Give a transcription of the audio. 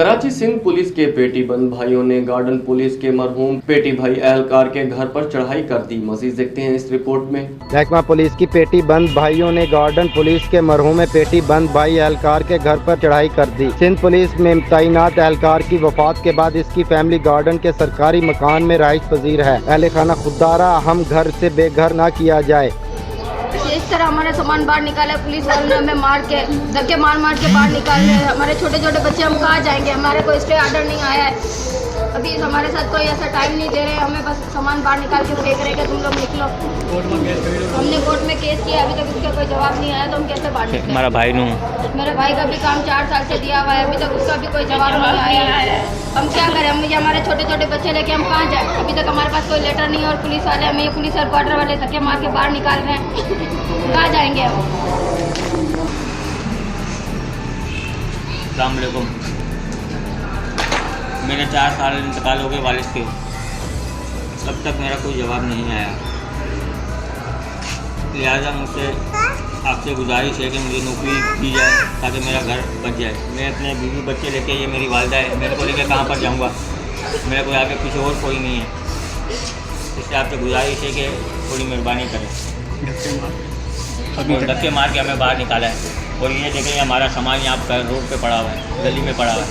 Karachi Sindh police के पेटी बंद भाइयों ने गार्डन पुलिस के मरहूम पेटी भाई एहलकार के घर पर चढ़ाई कर दी। मजीद देखते हैं इस रिपोर्ट में। महकमा पुलिस की पेटी बंद भाइयों ने गार्डन पुलिस के मरहूम पेटी बंद भाई एहलकार के घर पर चढ़ाई कर दी। सिंध पुलिस में तैनात एहलकार की वफात के बाद इसकी फैमिली गार्डन के सरकारी मकान में रहाइश पजीर है। अहले खाना खुदारा हम घर से बेघर न किया जाए। इस तरह हमारे सामान बाहर निकाले, पुलिस वालों ने हमें मार के धक्के मार के बाहर निकाल रहे हैं। हमारे छोटे छोटे बच्चे, हम कहाँ जाएंगे? हमारे कोई स्टे ऑर्डर नहीं आया है अभी, हमारे साथ कोई ऐसा टाइम नहीं दे रहे हैं। हमें बस सामान बाहर निकाल के फेंक रहे हैं कि तुम लोग निकलो। हमने कोर्ट में केस किया, अभी तक उसका कोई जवाब नहीं आया, तो हम कैसे बाहर निकले? मेरे भाई का भी काम 4 साल से दिया हुआ है, अभी तक उसका भी कोई जवाब नहीं आया है। हम क्या करें? मुझे हमारे छोटे छोटे बच्चे लेके हम कहाँ जाए? अभी तक हमारे पास कोई लेटर नहीं है और पुलिस वाले हमें, ये पुलिस हेडक्वार्टर वाले धक्के मार के बाहर निकाल रहे हैं। कहाँ जाएंगे हम? अस्सलाम वालेकुम। मेरे 4 साल इंतकाल हो गए वालिद के, अब तक मेरा कोई जवाब नहीं आया। लिहाजा मुझसे आपसे गुजारिश है कि मुझे नौकरी दी जाए ताकि मेरा घर बच जाए। मैं अपने बीवी बच्चे लेके, ये मेरी वालिदा है, मेरे को लेके कहाँ पर जाऊँगा? मेरे को आगे कुछ और कोई नहीं है। इससे आपसे गुजारिश है कि थोड़ी मेहरबानी करें। धक्के मार के हमें बाहर निकाला है और ये देखें हमारा सामान यहाँ पर रोड पे पड़ा हुआ है, गली में पड़ा हुआ है।